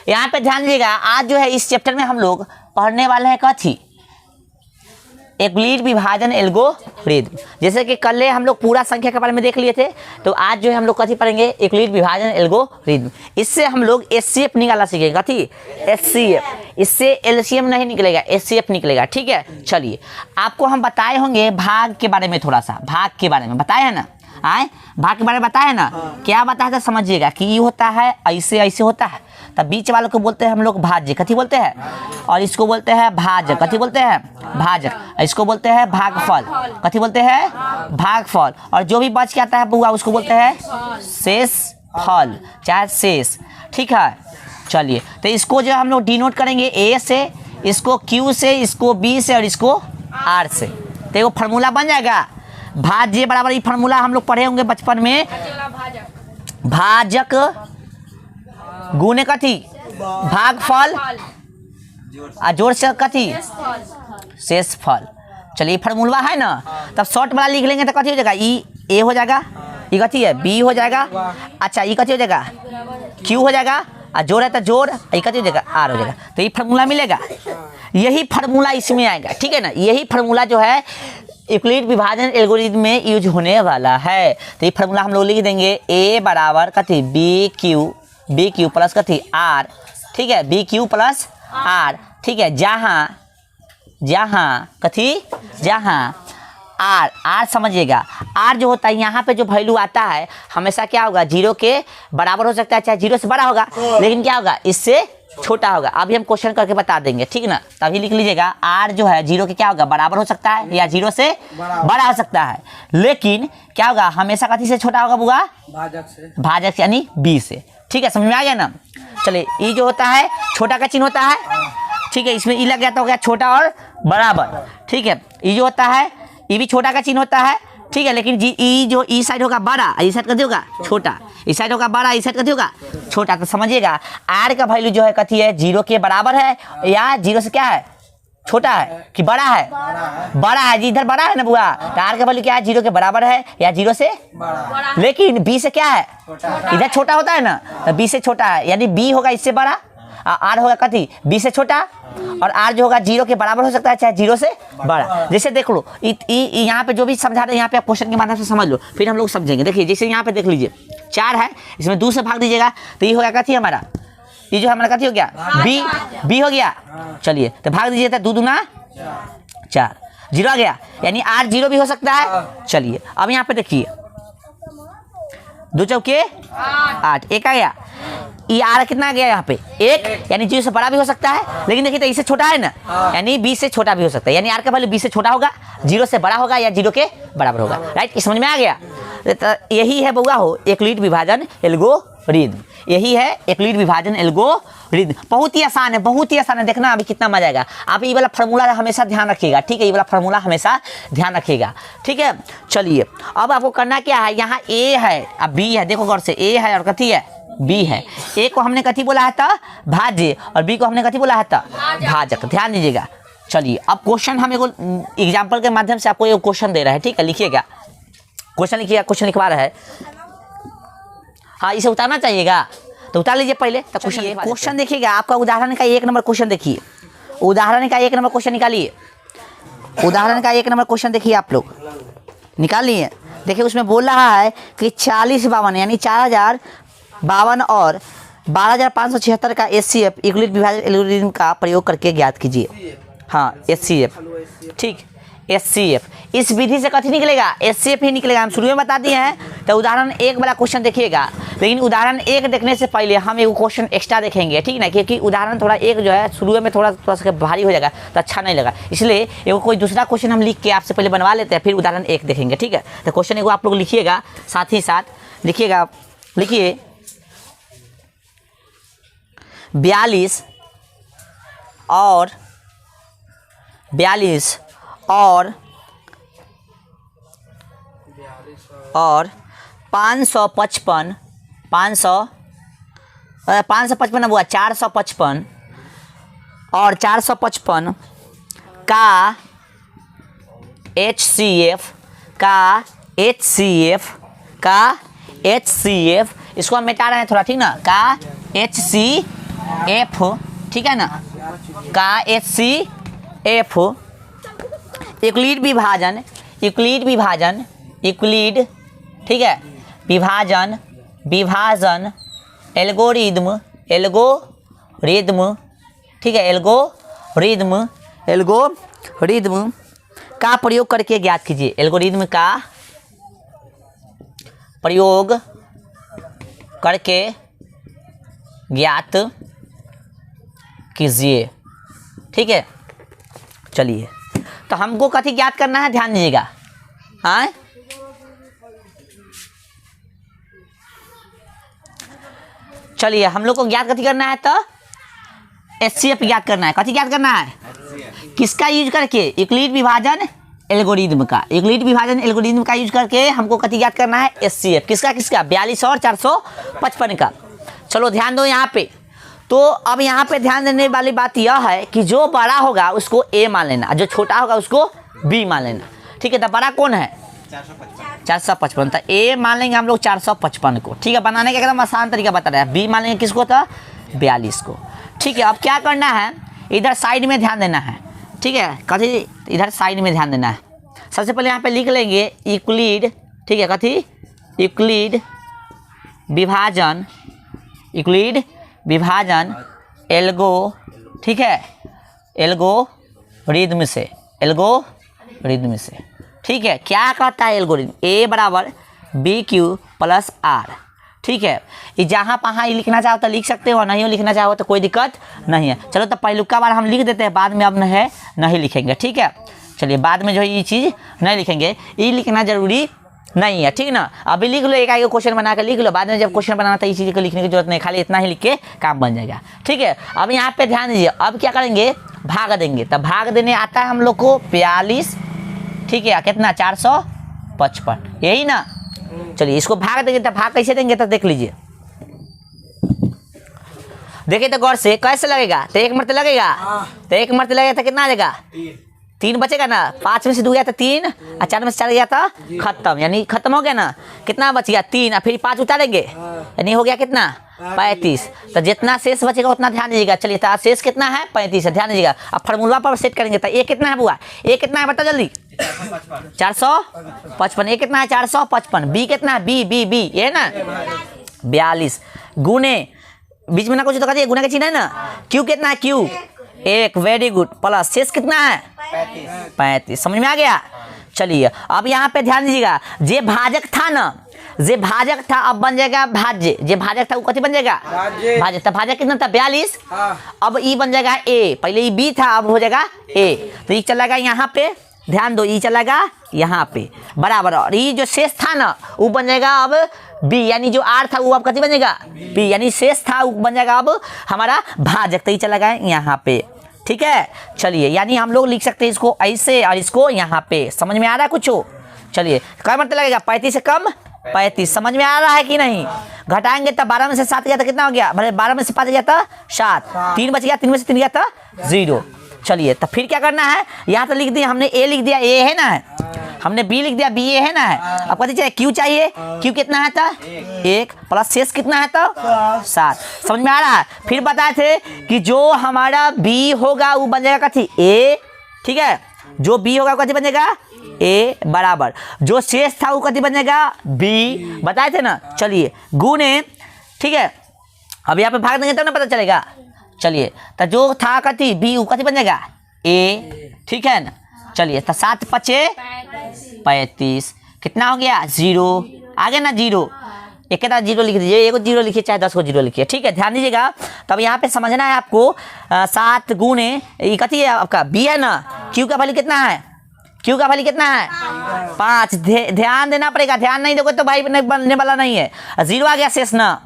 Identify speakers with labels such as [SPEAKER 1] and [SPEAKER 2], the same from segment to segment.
[SPEAKER 1] यहाँ पे ध्यान दीजिएगा, आज जो है इस चैप्टर में हम लोग पढ़ने वाले हैं कथी, यूक्लिड विभाजन एल्गोरिथम। जैसे कि कल हम लोग पूरा संख्या के बारे में देख लिए थे, तो आज जो है हम लोग कथी पढ़ेंगे, यूक्लिड विभाजन एल्गोरिथम। इससे हम लोग एचसीएफ निकालना सीखेंगे। कथी, एचसीएफ। इससे एलसीएम नहीं निकलेगा, एचसीएफ निकलेगा। ठीक है, चलिए आपको हम बताए होंगे भाग के बारे में, थोड़ा सा भाग के बारे में बताए है ना, आए भाग के बारे में बताया ना। क्या बताया था समझिएगा कि ये होता है ऐसे ऐसे होता है, तब बीच वालों को बोलते हैं हम लोग भाज्य, कथी बोलते हैं, और इसको बोलते हैं भाजक, कथी बोलते हैं, भाजक। इसको बोलते हैं भागफल, कथी बोलते हैं, भागफल। और जो भी बच के आता है बुआ उसको बोलते हैं शेष फल, चाहे शेष। ठीक है, चलिए तो इसको जो हम लोग डिनोट करेंगे ए से, इसको क्यू से, इसको बी से और इसको आर से। तो ये फार्मूला बन जाएगा भाज्य बराबर, ये फार्मूला हम लोग पढ़े होंगे बचपन में, भाजक गुने कथी, भागफल, और जोड़ से कथी, शेष फल। चलिए फार्मूला है ना, तब शॉर्ट वाला लिख लेंगे तो कथी हो जाएगा, ई ए हो जाएगा, ये कथी है बी हो जाएगा, अच्छा ये कथी हो जाएगा क्यू हो जाएगा, और जोड़ है तो जोड़, ये कथी हो जाएगा आर हो जाएगा। तो ये फार्मूला मिलेगा, यही फार्मूला इसमें आएगा। ठीक है ना, यही फार्मूला जो है यूक्लिड विभाजन एल्गोरिथम में यूज होने वाला है। तो ये फार्मूला हम लोग लिख देंगे, ए बराबर कथी, बी क्यू प्लस कथी आर। ठीक है, बी क्यू प्लस आर। ठीक है, जहाँ कथी, जहाँ आर समझिएगा, आर जो होता है यहाँ पे जो वैल्यू आता है हमेशा क्या होगा, जीरो के बराबर हो सकता है, चाहे जीरो से बड़ा होगा, लेकिन क्या होगा इससे छोटा होगा। अभी हम क्वेश्चन करके बता देंगे। ठीक ना, तभी लिख लीजिएगा, आर जो है जीरो के क्या होगा, बराबर हो सकता है या जीरो से बड़ा हो सकता है, लेकिन क्या होगा हमेशा कथी से छोटा होगा बुआ, भाजक से यानी बी से। ठीक है, समझ में आ गया ना। चलिए ई जो होता है छोटा का चिन्ह होता है। ठीक है, इसमें ई लग गया तो हो गया छोटा और बराबर। ठीक है, ई जो होता है ये भी छोटा का चिन्ह होता है। ठीक है, लेकिन जी ई जो ई साइड होगा बड़ा, ई साइड कथी होगा छोटा, इस साइड होगा बड़ा, इस साइड कथी होगा छोटा। तो समझिएगा आर का वैल्यू जो है कथी है, जीरो के बराबर है या जीरो से क्या है, छोटा है कि बड़ा है, बड़ा है जी, इधर बड़ा है ना बुआ, तो आर का वैल्यू क्या है, जीरो के बराबर है या जीरो से बड़ा। लेकिन बी से क्या है, इधर छोटा होता है ना, तो बी से छोटा है, यानी बी होगा इससे बड़ा, आर होगा कथी बी से छोटा, और आर जो होगा जीरो के बराबर हो सकता है चाहे जीरो से बड़ा। जैसे देख लो यहाँ पे जो भी समझा रहे हैं यहाँ पे आप क्वेश्चन के माध्यम से समझ लो, फिर हम लोग समझेंगे। देखिए जैसे यहाँ पे देख लीजिए 4 है, इसमें 2 से भाग दीजिएगा तो ये होगा कथी हमारा, ये जो हमारा कथी हो गया बी हो गया। चलिए तो भाग दीजिए तो 2 दूना 4, जीरो आ गया, यानी आर जीरो भी हो सकता है। चलिए अब यहाँ पे देखिए 2 चौके 8, 1 आ गया, ये आर कितना आ गया यहाँ पे 1, यानी जीरो से बड़ा भी हो सकता है, लेकिन देखिए तो इससे छोटा है ना, यानी बी से छोटा भी हो सकता है, यानी आर का वैल्यू बी से छोटा होगा, जीरो से बड़ा होगा या जीरो के बराबर होगा। राइट, समझ में आ गया। तो यही है बउआ हो यूक्लिड विभाजन एल्गोरिथम, यही है यूक्लिड विभाजन एल्गोरिथम। बहुत ही आसान है, बहुत ही आसान है। देखना अभी कितना मजा आएगा। आप ये वाला फार्मूला हमेशा ध्यान रखिएगा। ठीक है, ये वाला फार्मूला हमेशा ध्यान रखिएगा। ठीक है, चलिए अब आपको करना क्या है, यहाँ ए है अब बी है, देखो गौर से, ए है और कथी है बी है। ए को हमने कथी बोला है था भाज्य, और बी को हमने कथी बोला है था भाजक। ध्यान दीजिएगा। चलिए अब क्वेश्चन हम एक एग्जाम्पल के माध्यम से आपको एक क्वेश्चन दे रहे हैं। ठीक है, लिखिएगा क्वेश्चन, लिखिएगा क्वेश्चन लिखवा रहा है। हाँ, इसे उतारना चाहिएगा तो उतार लीजिए पहले। तो क्वेश्चन देखिएगा, आपका उदाहरण का 1 नंबर क्वेश्चन देखिए, उदाहरण का 1 नंबर क्वेश्चन निकालिए, उदाहरण का 1 नंबर क्वेश्चन देखिए आप लोग निकाल लिए। देखिए उसमें बोल रहा है कि 4052 यानी 4052 और 12576 का एचसीएफ यूक्लिड विभाजन एल्गोरिथम का प्रयोग करके ज्ञात कीजिए। हाँ एचसीएफ, ठीक एचसीएफ, इस विधि से कथी निकलेगा, एचसीएफ ही निकलेगा। हम शुरू में बता दिए हैं। तो उदाहरण 1 वाला क्वेश्चन देखिएगा, लेकिन उदाहरण 1 देखने से पहले हम एक क्वेश्चन एक्स्ट्रा देखेंगे। ठीक ना, क्योंकि उदाहरण थोड़ा 1 जो है शुरू में थोड़ा सा भारी हो जाएगा तो अच्छा नहीं लगा, इसलिए एक कोई दूसरा क्वेश्चन हम लिख के आपसे पहले बनवा लेते हैं, फिर उदाहरण 1 देखेंगे। ठीक है, तो क्वेश्चन 1 आप लोग लिखिएगा, साथ ही साथ लिखिएगा, लिखिए 42 और 555 555 हुआ 455 और 455 का एचसीएफ इसको हम मिटा रहे हैं थोड़ा, ठीक ना, का एचसीएफ एफ, ठीक है ना, का HCF, यूक्लिड विभाजन, यूक्लिड विभाजन, यूक्लिड, ठीक है, विभाजन, विभाजन, एल्गोरिदम, एल्गोरिदम, ठीक है, एल्गोरिदम, एल्गोरिदम का प्रयोग करके ज्ञात कीजिए, एल्गोरिदम का प्रयोग करके ज्ञात कीजिए, ठीक है। चलिए, तो हमको कथी ज्ञात करना है, ध्यान दीजिएगा। हाँ, चलिए हम लोग को ज्ञात कथी करना है, तो HCF ज्ञात करना है। कथी ज्ञात करना है, किसका यूज करके, यूक्लिड विभाजन एल्गोरिदम का, यूक्लिड विभाजन एल्गोरिदम का यूज करके हमको कथी ज्ञात करना है, HCF। किसका किसका, 42 और 455 का। चलो ध्यान दो यहाँ पे। तो अब यहाँ पे ध्यान देने वाली बात यह है कि जो बड़ा होगा उसको A मान लेना, जो छोटा होगा उसको B मान लेना, ठीक है। तो बड़ा कौन है, 455, तो A मान लेंगे हम लोग 455 को, ठीक है। बनाने का एकदम आसान तरीका बता रहा है। B मान लेंगे किसको, तो 42 को, ठीक है। अब क्या करना है, इधर साइड में ध्यान देना है, ठीक है। कथी, इधर साइड में ध्यान देना है। सबसे पहले यहाँ पे लिख लेंगे यूक्लिड, ठीक है, कथी, यूक्लिड विभाजन, यूक्लिड विभाजन एल्गो, ठीक है, एल्गोरिदम से, एल्गोरिदम से, ठीक है। क्या कहता है एल्गोरिदम, A बराबर BQ प्लस R, ठीक है। ये जहाँ पहाँ ये लिखना चाहो तो लिख सकते हो, नहीं लिखना चाहो तो कोई दिक्कत नहीं है। चलो तो पहलुका बार हम लिख देते हैं, बाद में अब नहीं लिखेंगे, ठीक है। चलिए, बाद में जो है ये चीज़ नहीं लिखेंगे, ये लिखना जरूरी नहीं है, ठीक ना। अभी लिख लो, एक आगे क्वेश्चन बना कर लिख लो, बाद में जब क्वेश्चन बनाना तो इस चीज़ को लिखने की जरूरत नहीं, खाली इतना ही लिख के काम बन जाएगा, ठीक है। अब यहाँ पे ध्यान दीजिए, अब क्या करेंगे, भाग देंगे। तो भाग देने आता है हम लोग को 42, ठीक है, कितना, 455, यही ना। चलिए इसको भाग देंगे, तो भाग कैसे देंगे, तो देख लीजिए, देखिए तो गौर से कैसे लगेगा, तो एक मरते लगेगा, तो एक मरते लगेगा तो कितना आ जाएगा, 3 बचेगा ना। 5 में से 2 गया तो 3, और 4 में से 4 गया तो खत्म, यानी खत्म हो गया ना। कितना बच गया, 3, और फिर 5 उतारेंगे, यानी हो गया कितना, 35। तो जितना शेष बचेगा उतना ध्यान दीजिएगा। चलिए, तो शेष कितना है, 35 है, ध्यान दीजिएगा। अब फार्मूला पर सेट करेंगे, तो A कितना है बुआ, A कितना है बता जल्दी, 455, A कितना है 455, B कितना है, B ये है ना 42, गुने बीच में ना कुछ तो कहते गुना का चिन्ह है ना, Q कितना है, Q 1, वेरी गुड, प्लस शेष कितना है 35, समझ में आ गया। चलिए अब यहाँ पे ध्यान दीजिएगा, जे भाजक था ना, जे भाजक था अब बन जाएगा भाज्य, जे भाजक था वो कथी बन जाएगा, भाज्य। तो भाजक कितना था 42, अब ई बन जाएगा A, पहले ई B था अब हो जाएगा A, तो ये चलेगा यहाँ पे, ध्यान दो, ई चलेगा यहाँ पे बराबर, और ये जो शेष था ना वो बन जाएगा अब B, यानी जो R था वो अब कथी बन जाएगा B, यानी शेष था वो बन जाएगा अब हमारा भाजक, तो ये चला गया यहाँ पे, ठीक है। चलिए यानी हम लोग लिख सकते हैं इसको ऐसे और इसको यहाँ पे, समझ में आ रहा है कुछ हो। चलिए क्या मतलब लगेगा, 35 से कम 35, समझ में आ रहा है कि नहीं। घटाएंगे तब 12 में से 7 गया तो कितना हो गया, भले 12 में से 5 गया था 7, 3 बच गया, 3 में से 3 गया था 0। चलिए तो फिर क्या करना है, यहाँ तो लिख दिया हमने A लिख दिया, A है ना, हमने B लिख दिया, B A है ना है। अब कथी चाहिए, Q चाहिए, Q कितना है था 1, प्लस शेष कितना है तो 7, समझ में आ रहा है। फिर बताए थे कि जो हमारा B होगा वो बन जाएगा कथी A, ठीक है, जो B होगा वो कथी बन जाएगा A बराबर, जो शेष था वो कथी बन जाएगा B, बताए थे ना। चलिए गुणे, ठीक है, अब यहाँ पे भाग देंगे तब ना पता चलेगा। चलिए तो जो था कथी B वो कथी बन जाएगा A, ठीक है ना। चलिए तो 7 5 35, कितना हो गया 0, आगे ना 0, एक 0 लिख दीजिए, एक 0 लिखिए चाहे 10 को 0 लिखिए, ठीक है। ध्यान दीजिएगा, तब यहाँ पे समझना है आपको 7 गुणे ये कथी है आपका B है ना, Q का वैल्यू कितना है, Q का वैल्यू कितना है 5, ध्यान देना पड़ेगा, ध्यान नहीं दोगे तो भाई बनने वाला नहीं है। 0 आ गया शेष ना।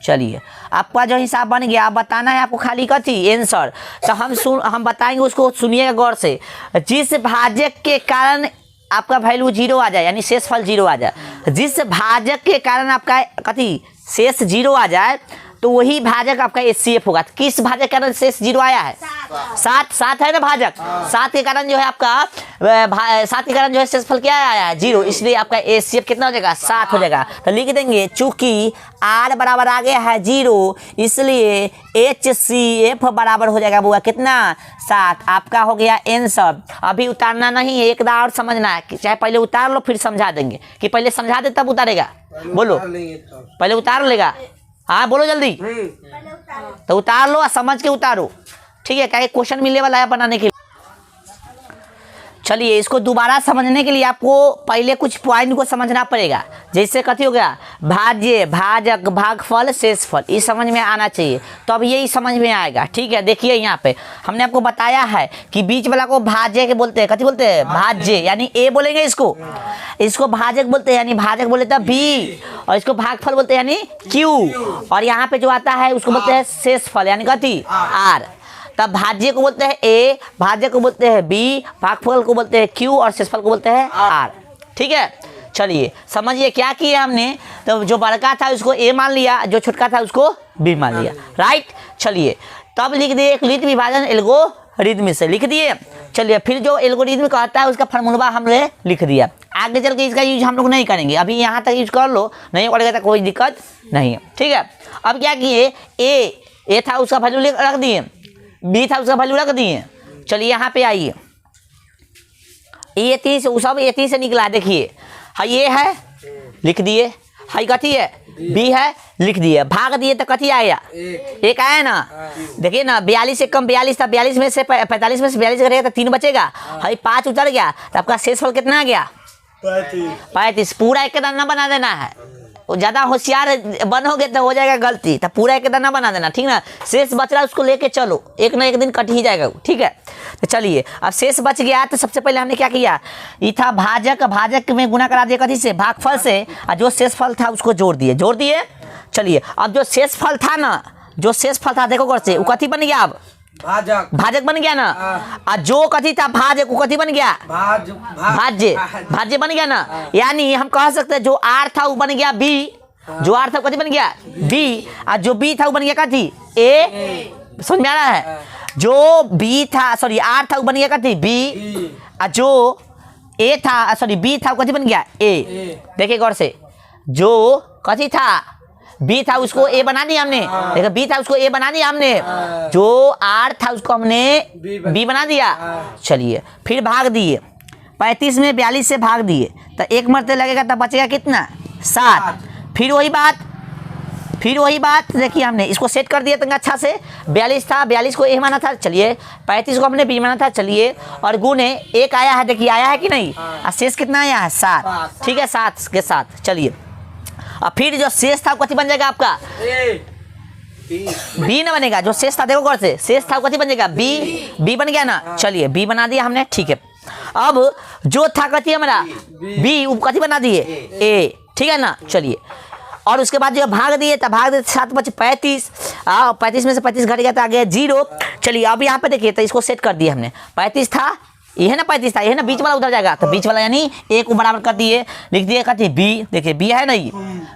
[SPEAKER 1] चलिए आपका जो हिसाब बन गया, आप बताना है आपको खाली कथी आंसर, तो हम बताएंगे उसको, सुनिएगा गौर से। जिस भाजक के कारण आपका वैल्यू 0 आ जाए, यानी शेष फल 0 आ जाए, जिस भाजक के कारण आपका कथी शेष 0 आ जाए तो वही भाजक आपका HCF होगा। किस भाजक के कारण शेष 0 आया है, सात, सात है ना भाजक, सात के कारण जो है आपका सात के कारण जो है शेषफल क्या आया है 0, इसलिए आपका HCF कितना हो जाएगा 7 हो जाएगा। तो लिख देंगे चूंकि R बराबर आ गया है 0 इसलिए HCF बराबर हो जाएगा बुआ कितना 7। आपका हो गया आंसर। अभी उतारना नहीं है, एक बार और समझना है, चाहे पहले उतार लो फिर समझा देंगे, कि पहले समझा दे तब उतारेगा। बोलो पहले उतार लेगा, हाँ बोलो जल्दी। तो उतार लो और समझ के उतारो, ठीक है, क्या क्वेश्चन मिलने वाला है बनाने के लिए। चलिए इसको दोबारा समझने के लिए आपको पहले कुछ पॉइंट को समझना पड़ेगा। जैसे कथी हो गया भाज्य, भाजक, भागफल, शेषफल, ये समझ में आना चाहिए, तो अब यही समझ में आएगा। ठीक है, देखिए यहाँ पे हमने आपको बताया है कि बीच वाला को भाज्य के बोलते हैं, कथी बोलते हैं भाज्य, यानी ए बोलेंगे इसको, इसको भाजक बोलते हैं यानी भाजक बोले तो बी, और इसको भागफल बोलते हैं यानी क्यू, और यहाँ पे जो आता है उसको बोलते हैं शेषफल यानी कथी आर। तब भाज्य को बोलते हैं ए, भाज्य को बोलते हैं बी, भागफल को बोलते हैं क्यू, और शेषफल को बोलते हैं आर। ठीक है, चलिए समझिए क्या किया हमने। तो जो बड़का था उसको ए मान लिया, जो छोटका था उसको बी मान लिया, राइट। चलिए तब लिख दिए एकलित विभाजन एल्गोरिथम से लिख दिए। चलिए फिर जो एल्गोरिथम कहता है उसका फार्मूला हमने लिख दिया। आगे चल के इसका यूज हम लोग नहीं करेंगे, अभी यहाँ तक यूज कर लो, नहीं पड़ेगा तो कोई दिक्कत नहीं है। ठीक है, अब क्या किए ए था उसका वैल्यू रख दिए, बी था उसका वैल्यू रख दिए। चलिए यहाँ पे आइए, ये 30 सब 30 से निकला, देखिए हाई ए है लिख दिए, हाई कथी है बी है लिख दिए, भाग दिए तो कथी आया एक आया ना। देखिए ना 42 से कम 42 था, 42 में से 45 में से 42 करेगा तो 3 बचेगा, हाई 5 उतर गया तो आपका शेषफल कितना आ गया 35। पूरा एक दाना बना देना है, ज़्यादा होशियार बनोगे तो हो जाएगा गलती, तो पूरा एक दाना बना देना, ठीक ना। शेष बच रहा है उसको लेके चलो, एक ना एक दिन कट ही जाएगा, ठीक है। तो चलिए अब शेष बच गया तो सबसे पहले हमने क्या किया, ये था भाजक, भाजक में गुना करा दिया कथी से भागफल से, और जो शेषफल था उसको जोड़ दिए। चलिए अब जो शेषफल था ना, जो शेषफल था देखो गौर से, वो कथी बन गया अब भाजक बन गया ना, और जो कथी था भाजक वो कथी बन गया भाज्य बन गया ना। यानी हम कह सकते हैं जो आर था वो बन गया बी, जो आर था कथी बन गया बी, और जो बी था वो बन गया कथी ए। समझ में आ रहा है, जो बी था सॉरी आर था वो बन गया कथी बी, और जो ए था सॉरी बी था वो कथी बन गया ए। देखिए गौर से, जो कथी था बी था उसको ए बना दिया हमने, देखो बी था उसको ए बना दिया हमने, जो आर था उसको हमने बी बना दिया। चलिए फिर भाग दिए, 35 में 42 से भाग दिए तो एक मरते लगेगा तब बचेगा कितना 7। फिर वही बात देखिए हमने इसको सेट कर दिया तंग अच्छा से, 42 था 42 को ए माना था, चलिए 35 को हमने बी माना था, चलिए और गुणे एक आया है, देखिए आया है कि नहीं, और शेष कितना आया है 7, ठीक है 7 के साथ। चलिए और फिर जो शेष था कथी बन जाएगा आपका बी ना बनेगा, जो शेष था देखो गौर से, शेष था कथी बन जाएगा बी बन गया ना। चलिए बी बना दिया हमने, ठीक है। अब जो था कथी हमारा बी वो कथी बना दिए ए, ठीक है ना। चलिए और उसके बाद जो भाग दिए तो भाग दिए 7 बचे 35, 35 में से 35 घट गया तो आ गया 0। चलिए अब यहाँ पे देखिए तो इसको सेट कर दिया हमने, 35 था ये है ना 35 था, ये है ना बीच वाला उधर जाएगा, तो बीच वाला यानी ए को बराबर कर दिए, लिख दिए कथी बी, देखिए बी है नहीं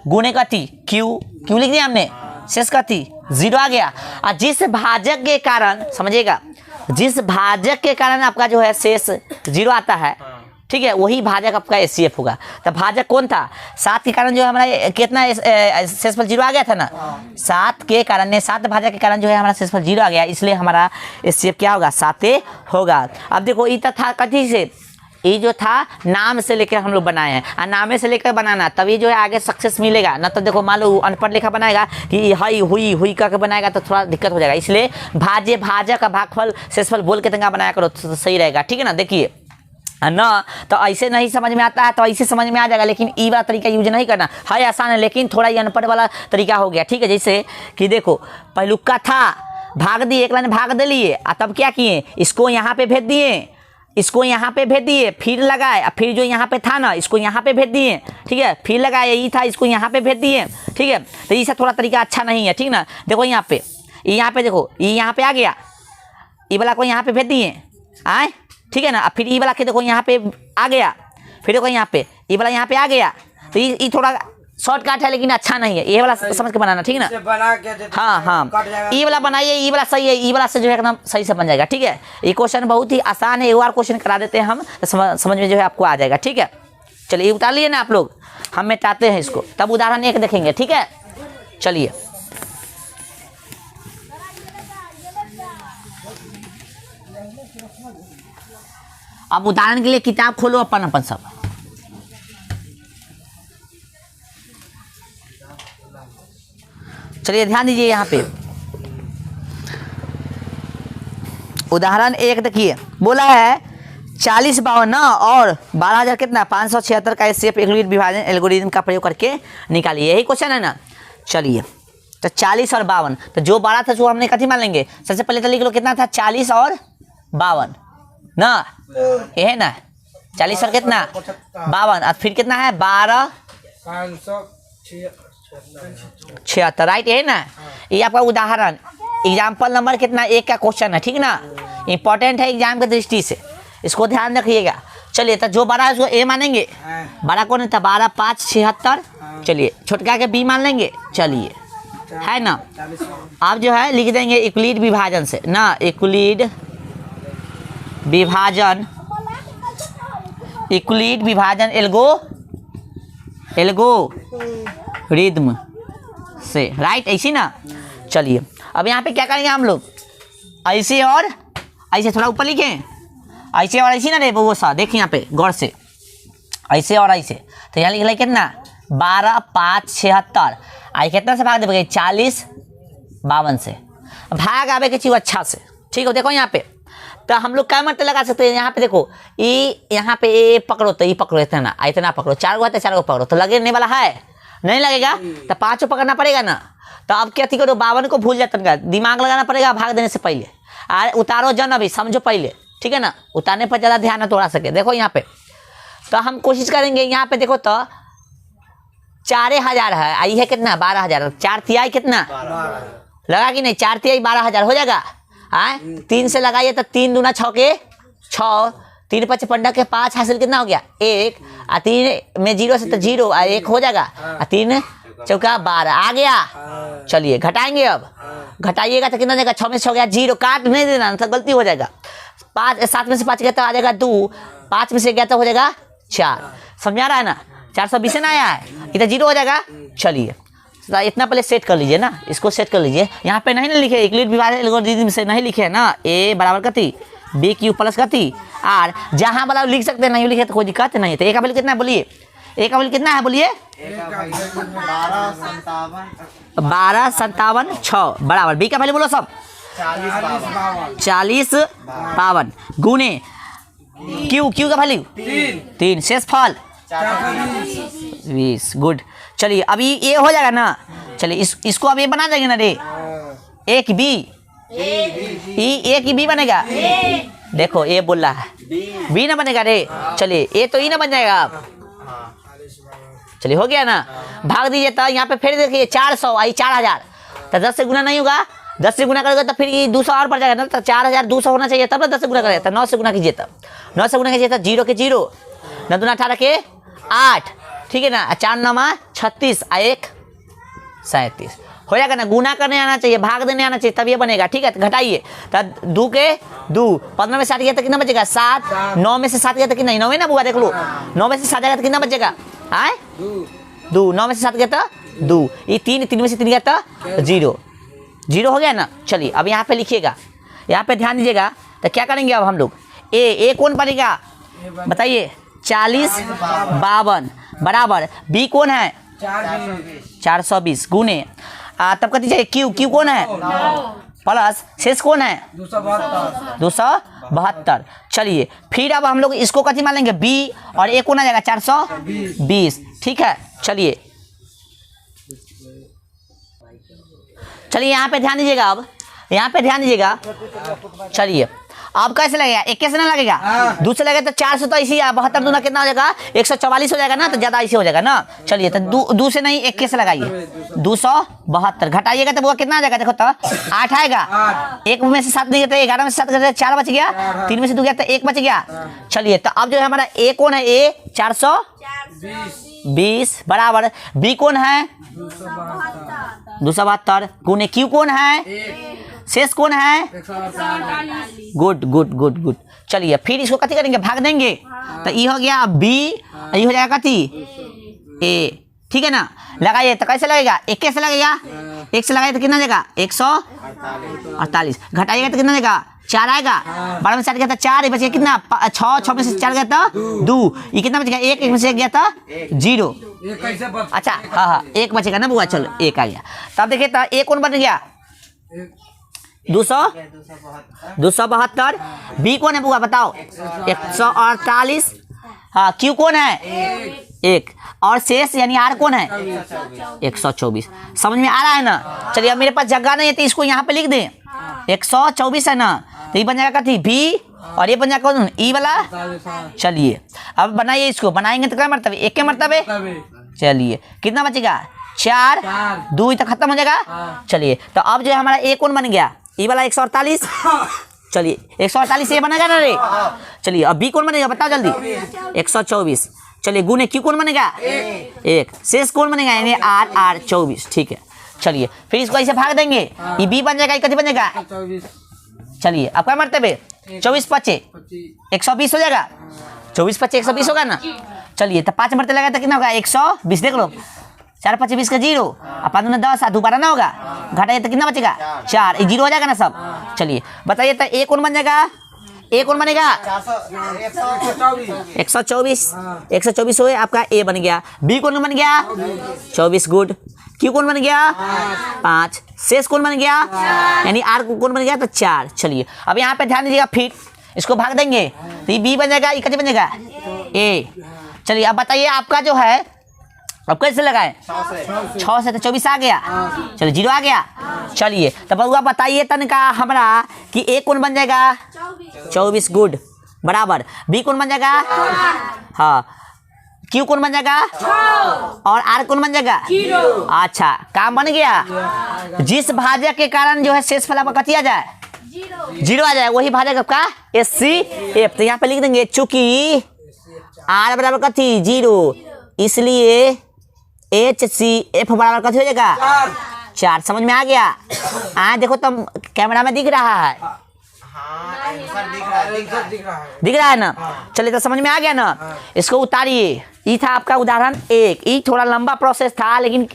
[SPEAKER 1] गुणे कथी क्यू लिख दिया हमने, शेष कथी 0 आ गया। और जिस भाजक के कारण समझिएगा, जिस भाजक के कारण आपका जो है शेष 0 आता है, ठीक है, वही भाजक आपका HCF होगा। तो भाजक कौन था 7 के कारण जो है हमारा कितना शेषफल 0 आ गया था ना, 7 के कारण 7 भाजक के कारण जो है हमारा शेषफल 0 आ गया, इसलिए हमारा HCF क्या होगा 7 होगा। अब देखो ये था कथी से, ये जो था नाम से लेकर हम लोग बनाए हैं, और नामे से लेकर बनाना तभी जो है आगे सक्सेस मिलेगा, ना तो देखो मान लो अनपढ़ लिखा बनाएगा कि हई हुई करके बनाएगा तो थोड़ा दिक्कत हो जाएगा, इसलिए भाज्य भाजक भागफल शेषफल बोल के तंगा बनाया करो तो सही रहेगा, ठीक है ना। देखिए ना तो ऐसे नहीं समझ में आता है तो ऐसे समझ में आ जाएगा, लेकिन ई वाला तरीका यूज नहीं करना है, आसान है लेकिन थोड़ा ये अनपढ़ वाला तरीका हो गया, ठीक है। जैसे कि देखो पहलुका था भाग दिए, एक लाइन भाग दे लिए, और तब क्या किए इसको यहाँ पे भेज दिए, इसको यहाँ पे भेज दिए, फिर लगाए, फिर जो यहाँ पे था ना इसको यहाँ पे भेज दिए, ठीक है, फिर लगाए ये था इसको यहाँ पे भेज दिए, ठीक है। तो ये सब थोड़ा तरीका अच्छा नहीं है, ठीक ना। देखो यहाँ पे देखो ये यहाँ पे आ गया, ये वाला को यहाँ पे भेज दिए आए, ठीक है ना। फिर ये वाला के देखो यहाँ पे आ गया, फिर देखो यहाँ पे ये वाला यहाँ पे आ गया, तो ये थोड़ा शॉर्टकट है लेकिन अच्छा नहीं है, ये वाला समझ के बनाना, ठीक है ना।
[SPEAKER 2] बना के
[SPEAKER 1] हाँ हाँ, ई वाला बनाइए, ई वाला सही है, ई वाला से जो है एकदम सही से बन जाएगा, ठीक है। ये क्वेश्चन बहुत ही आसान है, एक बार क्वेश्चन करा देते हैं हम तो समझ में जो है आपको आ जाएगा, ठीक है। चलिए ये उतार लिए ना आप लोग, हम मिटाते हैं इसको, तब उदाहरण एक देखेंगे, ठीक है। चलिए अब उदाहरण के लिए किताब खोलो अपन अपन सब। चलिए ध्यान दीजिए यहाँ पे उदाहरण एक देखिए, बोला है 40 52 और 12,000 कितना 576 का एचसीएफ यूक्लिड विभाजन एल्गोरिथम का प्रयोग करके निकालिए, यही क्वेश्चन है ना। चलिए तो 40 और 52, तो जो 12 था जो हमने कथी मान लेंगे, सबसे पहले तो लिख लो कितना था 40 और 52 ना, ये है ना 40 और कितना 52 और फिर कितना है 12 576, राइट, ये है ना। ये आपका उदाहरण एग्जाम्पल नंबर कितना 1 का क्वेश्चन है, ठीक ना, इंपॉर्टेंट है एग्जाम की दृष्टि से, इसको ध्यान रखिएगा। चलिए तो जो 12 है उसको ए मानेंगे, 12 कौन था 12 5 76, चलिए छोटका के बी मान लेंगे, चलिए है ना। अब जो है लिख देंगे यूक्लिड विभाजन से ना, यूक्लिड विभाजन, यूक्लिड विभाजन एल्गोरिथम से, राइट, ऐसी ना। चलिए अब यहाँ पे क्या करेंगे हम लोग, ऐसे और ऐसे, थोड़ा ऊपर लिखें, ऐसे और ऐसी ना रे वो सा, देखिए यहाँ पे गौर से, ऐसे और ऐसे, तो यहाँ लिख लें कितना 12 5 76, आई कितना से भाग देंगे 40 52 से, भाग आवे के चीज अच्छा से, ठीक है। देखो यहाँ पे तो हम लोग क्या मतलब लगा सकते हैं, यहाँ पे देखो ई, यहाँ पे ए पकड़ो तो ई पकड़ो, इतना इतना पकड़ो, 4 गो है तो 4 गो पकड़ो, तो लगने वाला है नहीं लगेगा, तो 5 पकड़ना पड़ेगा ना। तो अब क्या थी करो 52 को भूल जाता, दिमाग लगाना पड़ेगा भाग देने से पहले, अरे उतारो जन अभी समझो पहले, ठीक है ना, उतारने पर ज़्यादा ध्यान न तोड़ा सके। देखो यहाँ पे तो हम कोशिश करेंगे, यहाँ पे देखो तो 4000 है, आई है कितना 12,000, 4 तिहाई कितना लगा कि नहीं, 4 तिहाई 12,000 हो जाएगा, हाँ 3 से लगाइए तो 3 दूना 6 के 6, 3 5 15 के 5 हासिल कितना हो गया 1, और 3 में 0 से तो 0 और 1 हो जाएगा, और 3 चौका 12 आ गया। चलिए घटाएंगे, अब घटाइएगा तो कितना देगा 6 में से 6 गया 0, काट नहीं देना तो गलती हो जाएगा, 5 7 में से 5 गया तो आ जाएगा 2, 5 में से गया तो हो जाएगा 4, समझ आ रहा है ना, 420 ना आया है, इधर 0 हो जाएगा। चलिए तो इतना पहले सेट कर लीजिए ना, इसको सेट कर लीजिए, यहाँ पे नहीं ना लिखे यूक्लिड विभाजन एल्गोरिथम से नहीं लिखे है ना, ए बराबर कथी बी क्यू प्लस कथी आर, जहाँ वाला लिख सकते हैं, नहीं लिखे तो कोई दिक्कत नहीं है। तो ए का वैल्यू कितना है बोलिए, ए का वैल्यू कितना है बोलिए 12 57 6 बराबर, बी का वैल्यू बोलो सब 40 52 गुने क्यू, क्यू का वैल्यू 3, शेष फल 20, गुड। चलिए अभी ये हो जाएगा ना, चलिए इसको अब ये बना देंगे ना रे, एक बी ए की बी बनेगा, देखो ये बोल रहा है बी ना बनेगा रे, चलिए ये तो ई ना बन जाएगा अब, चलिए हो गया ना, भाग दीजिए। तो यहाँ पे फिर देखिए 400 आई 4000, तो 10 से गुना नहीं होगा, 10 से गुना करोगे तो फिर ये 200 और बढ़ जाएगा ना, तो 4200 होना चाहिए तब ना 10 से गुना करेगा, तो 9 से गुना कीजिए, तब 9 से गुना कीजिए तो 0 के 0, 9 दूना 18 के 8, ठीक है ना, 4 9 36 और 1 37 हो जाएगा ना। गुना करने आना चाहिए, भाग देने आना चाहिए, तब ये बनेगा, ठीक है। तो घटाइए तो 2 के 2, 15 में 7 गया तो कितना बचेगा 7, 9 में से 7 गया तो कितना 9 है ना बुआ, देख लो 9 में से 7 गया तो कितना बचेगा आए 2, 9 में से 7 गया तो 2, ये 3 में से 3 गया तो 0 हो गया ना। चलिए अब यहाँ पे लिखिएगा, यहाँ पे ध्यान दीजिएगा, तो क्या करेंगे अब हम लोग, ए कौन बनेगा बताइए 40 52 बराबर, बी कौन है 420 गुने तब कथी चाहिए क्यू कौन है प्लस शेष कौन है 272। चलिए फिर अब हम लोग इसको कथी मान लेंगे बी, और ए कौन आ जाएगा 420, ठीक है। चलिए यहाँ पे ध्यान दीजिएगा, अब यहाँ पे ध्यान दीजिएगा, चलिए अब कैसे लगेगा, 1 से ना लगेगा, 2 से लगेगा तो 400, तो इसी 72 दूना कितना हो जाएगा 144 हो जाएगा ना, तो ज़्यादा इसी हो जाएगा ना। चलिए तो 2 से नहीं 1 से लगाइए 272, घटाइएगा तो वो कितना आ जाएगा, देखो तो 8 आएगा, 1 में से 7 नहीं गया तो 11 में से 7 गया 4 बच गया, 3 में से 2 गया तो 1 बच गया। चलिए तो अब जो है हमारा ए कौन है, ए 420 बराबर बी कौन है 272 गुने क्यू कौन है शेष कौन है गुड गुड गुड गुड। चलिए फिर इसको कथी करेंगे भाग देंगे तो ये हो गया बी, ये हो जाएगा कथी ए, ठीक है ना। लगाइए तो कैसे लगेगा एक कैसे लगेगा एक से लगाइए तो कितना देगा 148 घटाइएगा तो कितना देगा 4 आएगा 12 में 4 गया था 4 बच गया कितना 6 में से 4 गया था 2 ये कितना बच गया 1 में से गया था 0 अच्छा हाँ हाँ 1 बचेगा ना बुआ चलो 1 आ गया। तब देखिए तो एक कौन बन गया 272 बी कौन है बुआ बताओ 148 हाँ क्यू कौन है 1 और शेष यानी आर कौन है 124 समझ में आ रहा है ना। चलिए अब मेरे पास जगह नहीं है तो इसको यहाँ पे लिख दें 124 है ना तो ये बन जाएगा कथी बी और ये बन जाएगा कौन ई वाला। चलिए अब बनाइए इसको बनाएंगे तो क्या मरतबे 1 के मरतबे चलिए कितना बचेगा 4 2 तक खत्म हो जाएगा। चलिए तो अब जो है हमारा ए कौन बन गया ई वाला 148 चलिए 148 ये बनेगा ना रे। चलिए अब बी कौन बनेगा बताओ जल्दी 124 चलिए गुने क्यू कौन बनेगा 1 शेष कौन बनेगा यानी आर 24 ठीक है। चलिए फिर इसको ऐसे भाग देंगे ये बी बन जाएगा कितने बनेगा चलिए अब क्या मरतबे 24 5 120 हो जाएगा 24 5 120 होगा ना। चलिए तो 5 मरते लगा तो कितना होगा 120 देख लो 4 5 20 का 0 अब 5 में 10 दोबारा ना होगा घटाइए तो कितना बचेगा 4 0 हो जाएगा ना सब। चलिए बताइए तो ए कौन बन जाएगा ए कौन बनेगा 124 हुए आपका ए बन गया। बी कौन बन गया 24 गुड। क्यू कौन बन गया 5 शेष कौन बन गया यानी आर कौन बन गया तो 4। चलिए अब यहाँ पे ध्यान दीजिएगा फिर इसको भाग देंगे तो ये बी बन जाएगा ये कैसे बन जाएगा ए। चलिए अब बताइए आपका जो है अब कैसे लगाए 6 से तो 24 आ गया चलिए 0 आ गया। चलिए तो बउआ बताइए तनका हमरा कि ए कौन बन जाएगा 24 गुड बराबर बी कौन बन जाएगा हाँ क्यू कौन बन जाएगा और आर कौन बन जाएगा अच्छा काम बन गया। जिस भाजक के कारण जो है शेष फल आपका कथी आ जाए 0 आ जाए वही भाजक आपका HCF। तो यहाँ पे लिख देंगे चूंकि आर बराबर कथी 0 इसलिए HCF बराबर कथी हो जाएगा 4। समझ में आ गया देखो तो कैमरा में दिख रहा है दिख रहा है ना। चलिए तो समझ में आ गया ना। इसको उतारिए ये था आपका उदाहरण 1 ये थोड़ा लंबा प्रोसेस था लेकिन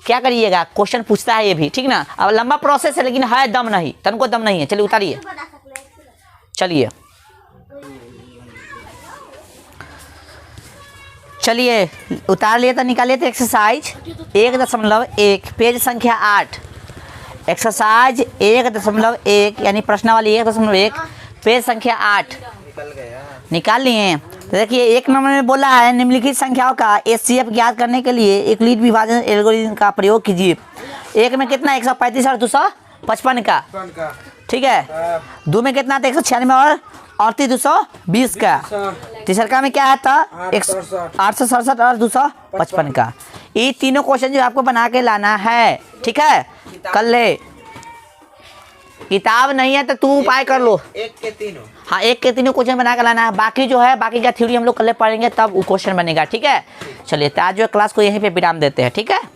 [SPEAKER 1] क्या करिएगा क्वेश्चन पूछता है ये भी ठीक ना। अब लंबा प्रोसेस है लेकिन है दम नहीं तनको दम नहीं है। चलिए उतारिए चलिए उतार लिए तो निकालिए तो एक्सरसाइज 1.1 पेज संख्या 8 एक्सरसाइज 1.1 यानी प्रश्नावली 1.1 पेज संख्या 8 निकाल लिए। तो देखिए 1 नंबर में बोला है निम्नलिखित संख्याओं का HCF ज्ञात करने के लिए euclid विभाजन एल्गोरिथम का प्रयोग कीजिए। 1 में कितना 135 और 255 का ठीक है 2 में कितना था 196 और 220 का तीसरा में क्या है था 867 और 255 का। ये तीनों क्वेश्चन जो आपको बना के लाना है ठीक है। कर ले किताब नहीं है तो तू उपाय कर लो 1 के 3 हाँ 1 के 3 क्वेश्चन बना के लाना है। बाकी जो है बाकी का थ्योरी हम लोग कल पढ़ेंगे तब वो क्वेश्चन बनेगा ठीक है। चलिए तो आज जो क्लास को यहीं पे विराम देते हैं ठीक है।